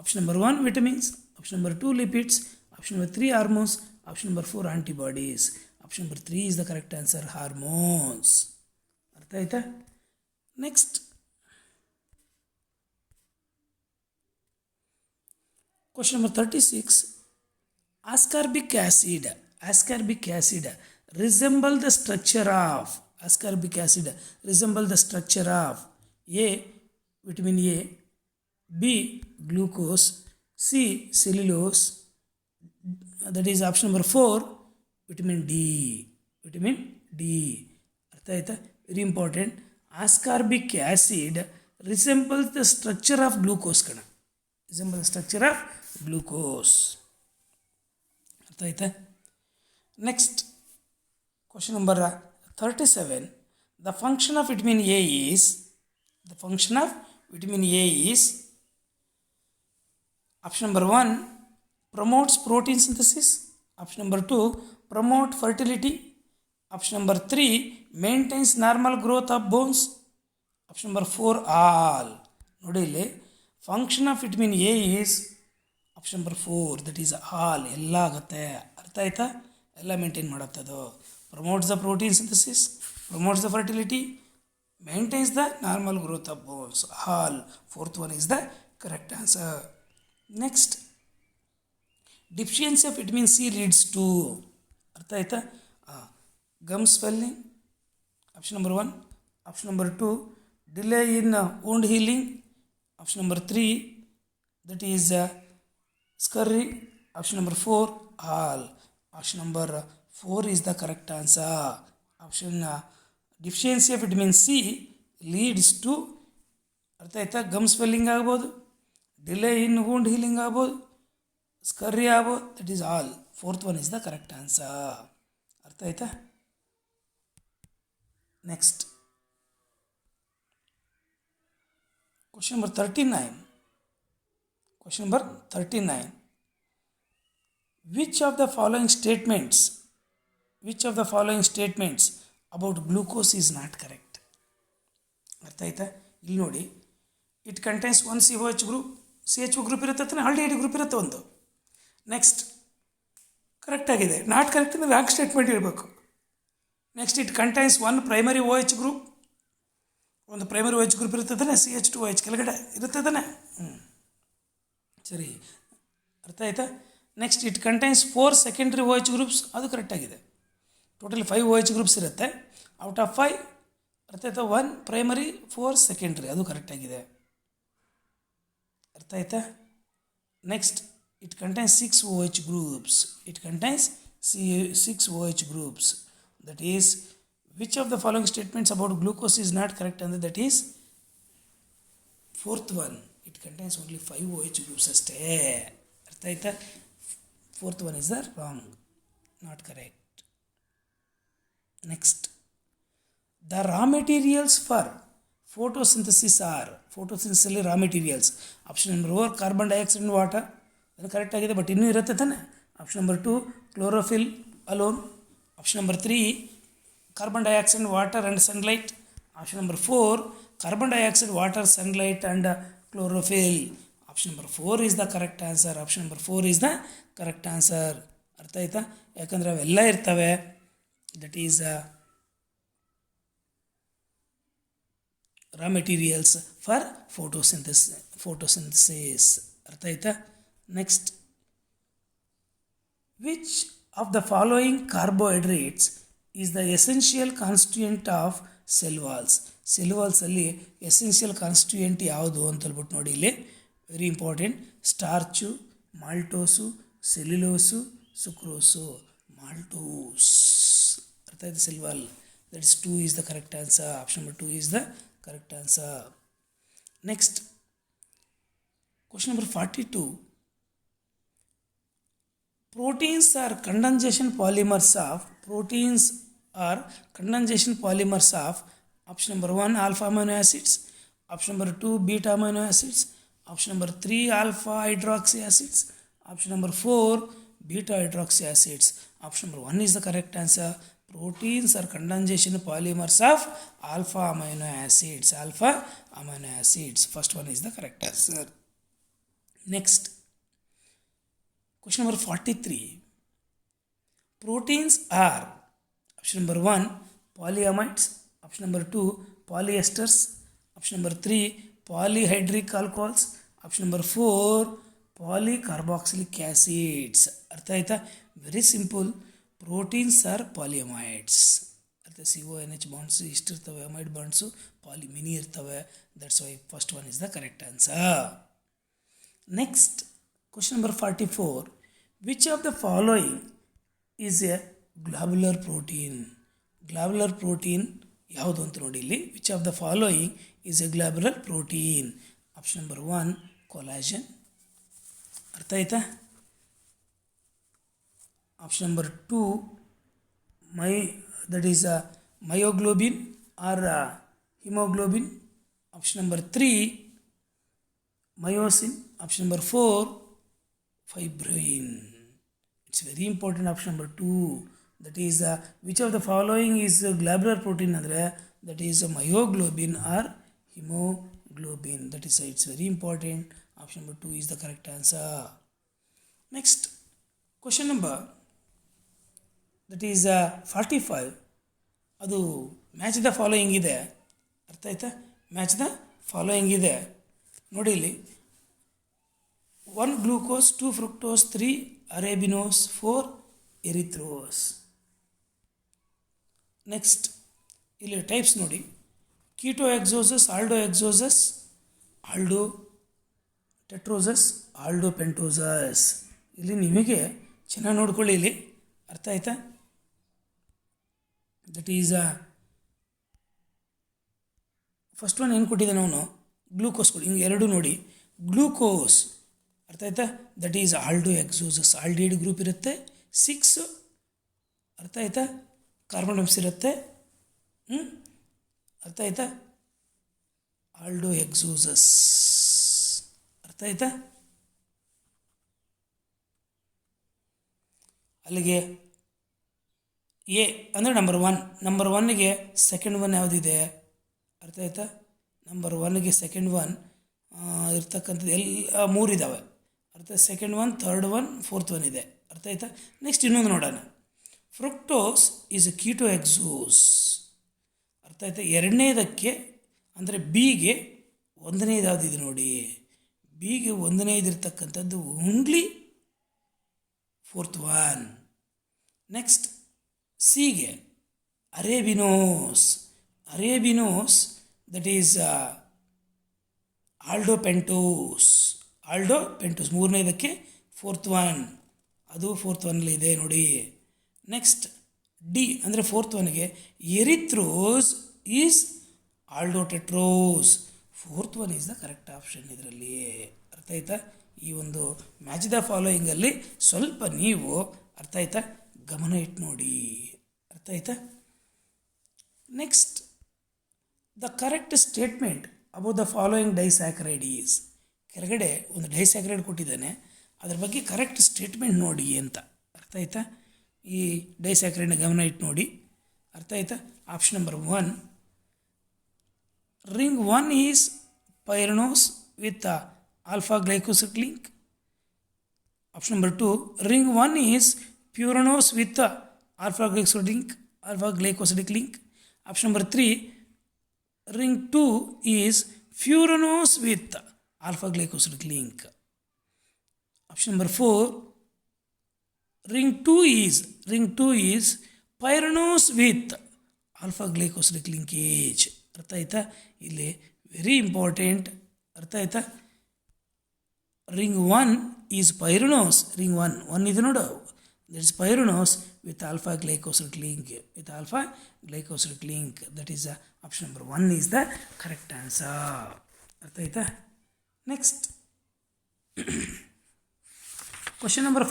Option number 1 vitamins, option number 2 lipids, option number 3 hormones, option number 4 antibodies. Option number 3 is the correct answer, hormones. ಅರ್ಥ ಆಯ್ತಾ? Next, question number 36, ascorbic acid resemble the structure of A vitamin A, B glucose, C cellulose, that is option number 4 vitamin D. ಅರ್ಥ ಆಯ್ತಾ? Very important. ascorbic acid resembles the structure of glucose ಕಣ. ಅರ್ಥ ಆಯ್ತಾ? Next, question number 37, the function of vitamin A is option number 1 promotes protein synthesis, option number 2 promote fertility, option number 3 maintains normal growth of bones, option number 4 all. ನೋಡಿ ಇಲ್ಲಿ function of vitamin A is option number 4, that is all, ಎಲ್ಲ ಆಗುತ್ತೆ. ಅರ್ಥ ಆಯ್ತಾ? ಎಲ್ಲ ಮೇಂಟೈನ್ ಮಾಡುತ್ತದು. Promotes the protein synthesis, promotes the fertility, maintains the normal growth of bones, all. Fourth one is the correct answer. Next, deficiency of vitamin C leads to. ಅರ್ಥ ಆಯ್ತಾ? Gum swelling, option number 1. Option number 2 delay in wound healing, option number 3 that is scurry, option number 4 all. Option number 4 is the correct answer. Option deficiency of vitamin C leads to, ಅರ್ಥ ಆಯ್ತಾ, ಗಮ್ ಸ್ವೆಲ್ಲಿಂಗ್ ಆಗ್ಬೋದು, ಡಿಲೇ ಇನ್ wound healing ಆಗ್ಬೋದು, ಸ್ಕರ್ರಿ ಆಗ್ಬೋದು, that is all. Fourth one is the correct answer. ಅರ್ಥ ಆಯ್ತಾ? Next, question number 39. Which of the following statements about glucose is not correct? ಅರ್ಥ ಆಯ್ತಾ? ಇಲ್ಲಿ ನೋಡಿ, it contains 1 COH group, CHO group ಇರುತ್ತೆ, ಆಲ್ಡಿಹೈಡ್ ಗ್ರೂಪ್ ಇರುತ್ತೆ ಒಂದು. ನೆಕ್ಸ್ಟ್, ಕರೆಕ್ಟ್ ಆಗಿದೆ. ನಾಟ್ ಕರೆಕ್ಟ್ ಅಂದರೆ ರಾಂಗ್ ಸ್ಟೇಟ್ಮೆಂಟ್ ಇರಬೇಕು. Next, it contains 1 primary OH group, ಒಂದು ಪ್ರೈಮರಿ OH ಗ್ರೂಪ್ ಇರ್ತದೆ, CH2OH ಕೆಳಗಡೆ ಇರ್ತದೆ. ಸರಿ, ಅರ್ಥ ಆಯ್ತಾ? Next, it contains 4 secondary OH groups, ಅದು ಕರೆಕ್ಟಾಗಿದೆ. ಟೋಟಲಿ 5 OH ಗ್ರೂಪ್ಸ್ ಇರುತ್ತೆ. ಔಟ್ ಆಫ್ 5 ಅರ್ಥ ಆಯ್ತಾ, 1 ಪ್ರೈಮರಿ 4 ಸೆಕೆಂಡ್ರಿ, ಅದು ಕರೆಕ್ಟಾಗಿದೆ. ಅರ್ಥ ಆಯ್ತಾ? Next, it contains 6 OH groups. That is which of the following statements about glucose is not correct ಅಂದರೆ that is fourth one. It contains only 5 OH groups ಅಷ್ಟೇ. ಅರ್ಥ ಆಯ್ತಾ? Fourth one is the wrong, not correct. Next the raw materials for photosynthesis are ಫೋಟೋಸಿಂಥಸಿಸಲ್ಲಿ raw materials option number 4 carbon dioxide and water, ಅದು ಕರೆಕ್ಟ್ ಆಗಿದೆ, ಬಟ್ ಇನ್ನೂ ಇರುತ್ತೆ ತಾನೆ. Option number 2 chlorophyll alone. Option number 3 carbon dioxide water and sunlight. Option number 4 carbon dioxide water sunlight and chlorophyll. Option number 4 is the correct answer. Option number 4 is the correct answer. ಅರ್ಥ ಆಯ್ತಾ? ಯಾಕಂದರೆ ಅವೆಲ್ಲ ಇರ್ತವೆ. That is raw materials for photosynthesis. ಅರ್ಥ ಆಯ್ತಾ? Next, which of the following carbohydrates is the essential constituent of cell walls. Cell ವಾಲ್ಸಲ್ಲಿ ಎಸೆನ್ಷಿಯಲ್ ಕಾನ್ಸ್ಟಿಟ್ಯೂಯೆಂಟ್ ಯಾವುದು ಅಂತ ಹೇಳ್ಬಿಟ್ಟು ನೋಡಿ ಇಲ್ಲಿ, very important. Starch, maltose, cellulose, sucrose. Maltose. ಅರ್ಥ ಆಯ್ತು? Cell wall. That is 2 is the correct answer. Option number 2 is the correct answer. Next, question number 42. Proteins are condensation polymers of option number 1 alpha amino acids, option number 2 beta amino acids, option number 3 alpha hydroxy acids, option number 4 beta hydroxy acids. Option number 1 is the correct answer. Proteins are condensation polymers of alpha amino acids. First one is the correct answer. Next, question number 43. Proteins are option number 1 polyamides, option number 2 polyesters, option number 3 polyhydric alcohols, option number 4 polycarboxylic acids. ಅರ್ಥ ಆಯ್ತಾ? Very simple. Proteins are polyamides. ಅರ್ಥ? CONH ಬಾಂಡ್ಸ್ ಇಷ್ಟಿರ್ತವೆ, ಅಮೈಡ್ ಬಾಂಡ್ಸು ಪಾಲಿ ಮಿನಿ ಇರ್ತವೆ. That's why first one is the correct answer. Next, question number 44. Which of the following is a globular protein? Globular protein ಯಾವುದು ಅಂತ ನೋಡಿ ಇಲ್ಲಿ. Which of the following is a globular protein? Option number 1 collagen. ಅರ್ಥ ಆಯ್ತಾ? Option number 2 that is myoglobin or hemoglobin. Option number 3 myosin. Option number 4 fibrin. It's very important. Option number 2, that is which of the following is globular protein andre, that is myoglobin or hemoglobin. That is it's very important. Option number 2 is the correct answer. Next, question number that is 45. ಅದು ಮ್ಯಾಚ್ ದ ಫಾಲೋಯಿಂಗ್ ಇದೆ. ಅರ್ಥ ಆಯ್ತಾ? ಮ್ಯಾಚ್ ದ ಫಾಲೋಯಿಂಗ್ ಇದೆ ನೋಡಿ ಇಲ್ಲಿ. 1 ಗ್ಲೂಕೋಸ್, 2 ಫ್ರುಕ್ಟೋಸ್, 3 ಅರೇಬಿನೋಸ್, 4 ಎರಿಥ್ರೋಸ್. ನೆಕ್ಸ್ಟ್ ಇಲ್ಲಿ ಟೈಪ್ಸ್ ನೋಡಿ. Keto ಎಕ್ಸೋಸಸ್, Aldo ಎಕ್ಸೋಸಸ್, Aldo ಟೆಟ್ರೋಸಸ್, Aldo ಪೆಂಟೋಸಸ್. ಇಲ್ಲಿ ನಿಮಗೆ ಚೆನ್ನಾಗಿ ನೋಡ್ಕೊಳ್ಳಿ ಇಲ್ಲಿ. ಅರ್ಥ ಆಯ್ತಾ? ದಟ್ ಈಸ್ ಫಸ್ಟ್ ಒನ್ ಏನು ಕೊಟ್ಟಿದ್ದಾನೆ ಅವನು? ಗ್ಲೂಕೋಸ್ ಕೊಡಿ. ಹಿಂಗೆ ಎರಡು ನೋಡಿ. ಗ್ಲೂಕೋಸ್ ಅರ್ಥ ಆಯ್ತಾ? That is aldohexoses. Aldehyde group ಇರುತ್ತೆ, 6 ಅರ್ಥ ಆಯ್ತಾ ಕಾರ್ಬನ್ಸ್ ಇರುತ್ತೆ. ಅರ್ಥ ಆಯ್ತಾ? Aldohexoses. ಅರ್ಥ ಆಯ್ತಾ? ಅಲ್ಲಿಗೆ ಎ ಅಂದರೆ ನಂಬರ್ 1. ನಂಬರ್ 1ಗೆ ಸೆಕೆಂಡ್ ಒನ್ ಯಾವುದಿದೆ? ಅರ್ಥ ಆಯ್ತಾ? ನಂಬರ್ 1ಗೆ ಸೆಕೆಂಡ್ ಒನ್ ಇರ್ತಕ್ಕಂಥದ್ದು ಎಲ್ಲ 3 ಇದ್ದಾವೆ. ಅರ್ಥ? Second one, third one, fourth one ಇದೆ. ಅರ್ಥ ಆಯ್ತಾ? ನೆಕ್ಸ್ಟ್ ಇನ್ನೊಂದು ನೋಡೋಣ. Fructose is a ketohexose. ಅರ್ಥ ಆಯ್ತಾ? ಎರಡನೇದಕ್ಕೆ ಅಂದರೆ ಬಿಗೆ ಒಂದನೇದು ಯಾವುದಿದೆ ನೋಡಿ. ಬಿಗೆ ಒಂದನೇದಿರ್ತಕ್ಕಂಥದ್ದು ಓನ್ಲಿ ಫೋರ್ತ್ ಒನ್. ನೆಕ್ಸ್ಟ್ ಸಿಗೆ arabinose. Arabinose that is aldopentose. Aldopentose ಮೂರನೇದಕ್ಕೆ ಫೋರ್ತ್ ಒನ್, ಅದು ಫೋರ್ತ್ ಒನ್ನಲ್ಲಿ ಇದೆ ನೋಡಿ. ನೆಕ್ಸ್ಟ್ ಡಿ ಅಂದರೆ ಫೋರ್ತ್ ಒನ್ಗೆ erythrose is aldotetrose. Fourth one is the correct option ಇದರಲ್ಲಿ. ಅರ್ಥ ಆಯ್ತಾ? ಈ ಒಂದು ಮ್ಯಾಚ್ ದ ಫಾಲೋಯಿಂಗಲ್ಲಿ ಸ್ವಲ್ಪ ನೀವು ಅರ್ಥ ಆಯ್ತಾ ಗಮನ ಇಟ್ಟು ನೋಡಿ. ಅರ್ಥ ಆಯ್ತಾ? Next the correct statement about the following ಡೈಸ್ಯಾಕರೈಡ್ is. ಕೆಳಗಡೆ ಒಂದು ಡೈಸ್ಯಾಕರೈಡ್ ಕೊಟ್ಟಿದ್ದಾನೆ, ಅದ್ರ ಬಗ್ಗೆ ಕರೆಕ್ಟ್ ಸ್ಟೇಟ್ಮೆಂಟ್ ನೋಡಿ ಅಂತ. ಅರ್ಥ ಆಯ್ತಾ? ಈ ಡೈಸ್ಯಾಕರೈಡ್ನ ಗಮನ ಇಟ್ಟು ನೋಡಿ. ಅರ್ಥ ಆಯ್ತಾ? Option number 1, ring 1 is pyranose with alpha glycoside link. Option number 2, ring 1 is furanose with alpha glycosidic link. Option number 3, ring 2 is furanose with alpha glycosidic link. Option number 4, ring 2 is pyranose with alpha glycosidic linkage. ಅರ್ಥ ಆಯ್ತಾ? ಇಲ್ಲಿ ವೆರಿ ಇಂಪಾರ್ಟೆಂಟ್. ಅರ್ಥ ಆಯ್ತಾ? Ring 1 is ಪೈರನೋಸ್. ರಿಂಗ್ 1 ಇದೆ ನೋಡು, that is pyranose with alpha glycosidic link. That is option number 1 is the correct answer. ಅರ್ಥ ಆಯ್ತಾ? Next question number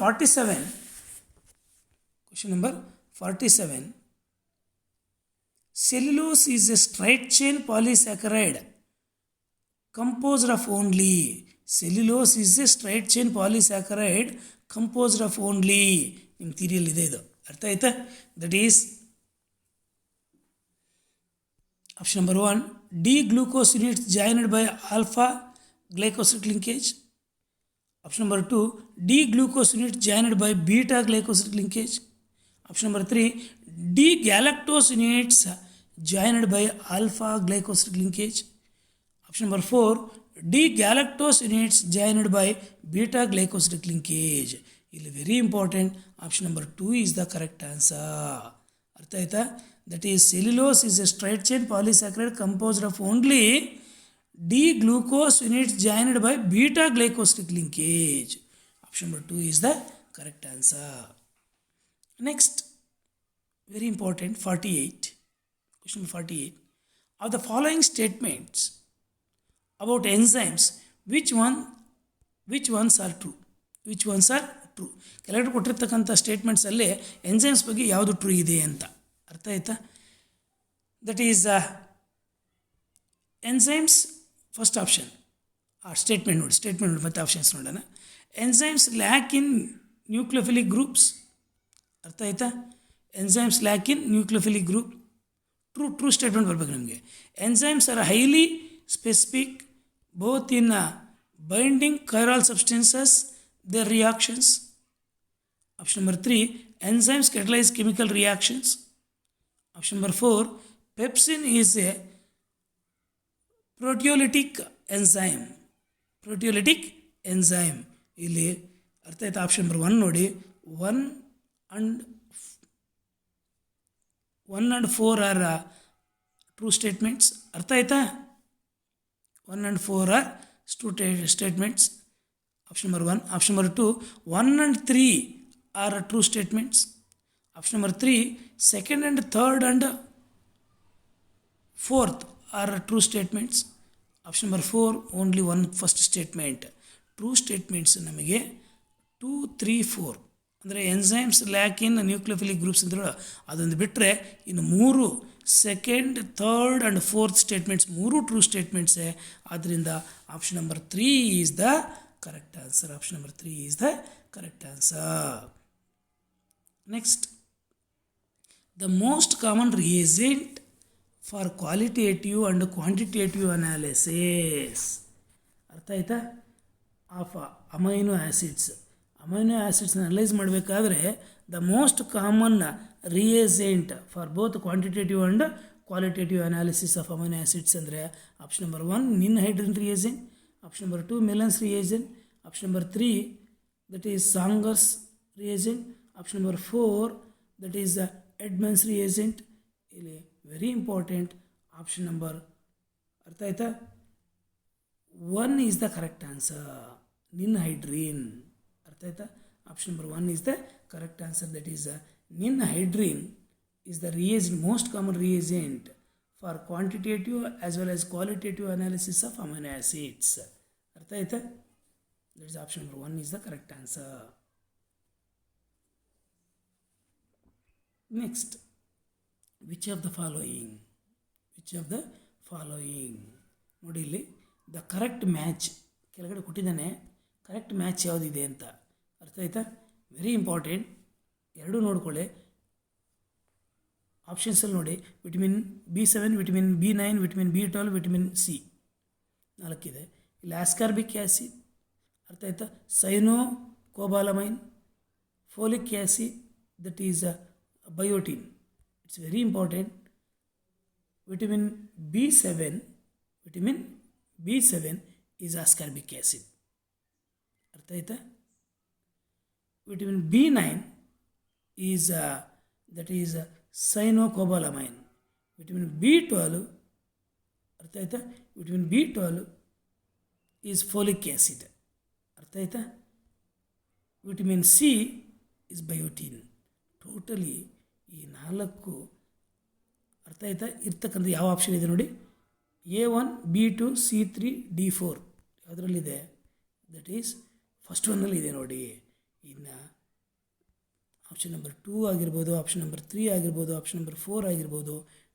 47. Cellulose is a straight chain polysaccharide composed of only. Cellulose is a straight chain polysaccharide composed of only. ನಿಮ್ಮ ಥಿಯರಿಯಲ್ಲಿ ಇದೆ ಇದು. ಅರ್ಥ ಆಯ್ತಾ? That is option number 1, D glucose units joined by alpha glycosidic linkage. Option number 2, D glucose units joined by beta glycosidic linkage. Option number 3, D galactose units joined by alpha glycosidic linkage. Option number 4, D galactose units joined by beta glycosidic linkage. ಇಲ್ಲಿ very important. Option number 2 is the correct answer. ಅರ್ಥ ಆಯ್ತಾ? That is cellulose is A straight chain polysaccharide composed of only D glucose units joined by beta glycosidic linkage. Option number 2 is the correct answer. Next very important 48. Question number 48. Of the following statements about enzymes which once are true? ಕೆಳಗಡೆ ಕೊಟ್ಟಿರ್ತಕ್ಕಂಥ ಸ್ಟೇಟ್ಮೆಂಟ್ಸಲ್ಲಿ ಎನ್ಸೈಮ್ಸ್ ಬಗ್ಗೆ ಯಾವುದು ಟ್ರೂ ಇದೆ ಅಂತ. ಅರ್ಥ ಆಯ್ತಾ? That is enzymes first option. Statement ನೋಡಿ ಮತ್ತು ಆಪ್ಷನ್ಸ್ ನೋಡೋಣ. Enzymes lack in nucleophilic groups. ಅರ್ಥ ಆಯ್ತಾ? Enzymes lack in nucleophilic group. True statement ಬರಬೇಕು ನಮಗೆ. Enzymes are highly specific both in binding chiral substances, their reactions. Option number 3, enzymes catalyze chemical reactions. Option number 4, pepsin is a proteolytic enzyme. ಇಲ್ಲಿ ಅರ್ಥ ಆಯ್ತಾ? ಆಪ್ಷನ್ ನಂಬರ್ 1 ನೋಡಿ, 1 and 4 ಆರ್ ಟ್ರೂ ಸ್ಟೇಟ್ಮೆಂಟ್ಸ್. ಅರ್ಥ ಆಯ್ತಾ? 1 and 4 are true statements. Option number 1. Option number 2, 1 and 3 are true statements. Option number 3, second and third and fourth are true statements. Option number 4, only one first statement. True statements ನಮಗೆ 2, 3, 4 ಅಂದರೆ enzymes lack in nucleophilic groups ಅಂತ ಅದೊಂದು ಬಿಟ್ಟರೆ ಇನ್ನು 3 second, third and fourth statements 3 true ಸ್ಟೇಟ್ಮೆಂಟ್ಸೇ. ಆದ್ದರಿಂದ option number 3 is the correct answer. Option number 3 is the correct answer. Next, the most common reagent for qualitative and quantitative analysis. ಅರ್ಥ ಆಯ್ತಾ? ಆಫ್ ಅಮೈನೋ ಆ್ಯಸಿಡ್ಸ್ನ ಅನಲೈಸ್ ಮಾಡಬೇಕಾದ್ರೆ the most common reagent for both quantitative and qualitative analysis of amino acids ಅಂದರೆ option number 1 ninhydrin reagent, option number 2 Millon's reagent, option number 3 that is Sanger's reagent, option number 4 that is Edman's reagent. ಇಲ್ಲಿ ವೆರಿ ಇಂಪಾರ್ಟೆಂಟ್ ಆಪ್ಷನ್ ನಂಬರ್, ಅರ್ಥ ಆಯ್ತಾ? 1 ಈಸ್ ದ ಕರೆಕ್ಟ್ ಆನ್ಸರ್, ನಿನ್ ಹೈಡ್ರಿನ್. ಅರ್ಥ ಆಯ್ತಾ? Option number 1 is the correct answer. That is ನಿನ್ ಹೈಡ್ರಿನ್ is the reagent, most common reagent for quantitative as well as qualitative analysis of amino acids. Artha aita? That is option number 1 is the correct answer. Next, which of the following which of the following. ನೋಡಿ ಇಲ್ಲಿ ದ ಕರೆಕ್ಟ್ ಮ್ಯಾಚ್ ಕೆಳಗಡೆ ಕೊಟ್ಟಿದ್ದಾನೆ, ಕರೆಕ್ಟ್ ಮ್ಯಾಚ್ ಯಾವುದಿದೆ ಅಂತ. ಅರ್ಥ ಆಯ್ತಾ? Very important. ಎರಡೂ ನೋಡ್ಕೊಳ್ಳಿ. ಆಪ್ಷನ್ಸಲ್ಲಿ ನೋಡಿ, vitamin B7, vitamin B9, vitamin B12, vitamin C 4 ಇದೆ. ಇಲ್ಲಿ ಆಸ್ಕಾರ್ಬಿಕ್ ಆ್ಯಸಿಡ್, ಅರ್ಥ ಆಯ್ತಾ, cyanocobalamin, folic acid, that is biotin. It's very important. Vitamin B7 is ascorbic acid. ಅರ್ಥ ಆಯ್ತಾ? Vitamin B9 is that is cyanocobalamin. Vitamin B12, ಅರ್ಥ ಆಯ್ತಾ, vitamin B12 is folic acid. ಅರ್ಥ ಆಯ್ತಾ? Vitamin C is biotin. Totally ಈ 4 ಅರ್ಥ ಆಯ್ತಾ ಇರ್ತಕ್ಕಂಥ ಯಾವ ಆಪ್ಷನ್ ಇದೆ ನೋಡಿ, A1, B2, C3, D4 ಯಾವುದರಲ್ಲಿದೆ? That is first ಒನ್ನಲ್ಲಿ ಇದೆ ನೋಡಿ. ಇನ್ನು ಆಪ್ಷನ್ ನಂಬರ್ 2 ಆಗಿರ್ಬೋದು, ಆಪ್ಷನ್ ನಂಬರ್ 3 ಆಗಿರ್ಬೋದು, ಆಪ್ಷನ್ ನಂಬರ್ 4 ಆಗಿರ್ಬೋದು.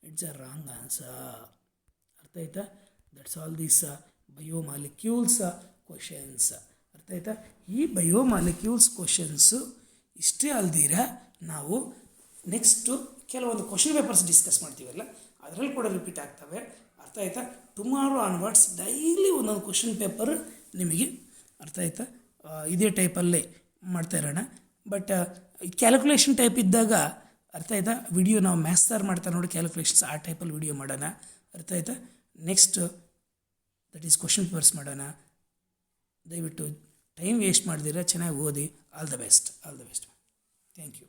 It's a wrong answer. ಅರ್ಥ ಆಯ್ತಾ? That's all these biomolecules questions. ಅರ್ಥ ಆಯ್ತಾ? ಈ ಬಯೋಮಾಲಿಕ್ಯೂಲ್ಸ್ ಕ್ವಶನ್ಸು ಇಷ್ಟೇ ಅಲ್ದಿರ ನಾವು ನೆಕ್ಸ್ಟು ಕೆಲವೊಂದು ಕ್ವಶನ್ ಪೇಪರ್ಸ್ ಡಿಸ್ಕಸ್ ಮಾಡ್ತೀವಲ್ಲ, ಅದರಲ್ಲಿ ಕೂಡ ರಿಪೀಟ್ ಆಗ್ತವೆ. ಅರ್ಥ ಆಯ್ತಾ? ಟುಮಾರೋ ಆನ್ವರ್ಡ್ಸ್ ಡೈಲಿ ಒಂದೊಂದು ಕ್ವಶನ್ ಪೇಪರ್ ನಿಮಗೆ ಅರ್ಥ ಆಯ್ತಾ ಇದೇ ಟೈಪಲ್ಲೇ ಮಾಡ್ತಾ ಇರೋಣ. ಬಟ್ ಕ್ಯಾಲ್ಕುಲೇಷನ್ ಟೈಪ್ ಇದ್ದಾಗ ಅರ್ಥ ಆಯ್ತಾ ವಿಡಿಯೋ ನಾವು ಮ್ಯಾಥ್ಸ್ ಸಾರ್ ಮಾಡ್ತಾ ನೋಡಿ ಕ್ಯಾಲ್ಕುಲೇಷನ್ಸ್ ಆ ಟೈಪಲ್ಲಿ ವಿಡಿಯೋ ಮಾಡೋಣ. ಅರ್ಥ ಆಯ್ತಾ? Next that is question papers ಮಾಡೋಣ. ದಯವಿಟ್ಟು ಟೈಮ್ ವೇಸ್ಟ್ ಮಾಡಿದಿರ ಚೆನ್ನಾಗಿ ಓದಿ. All the best. Thank you.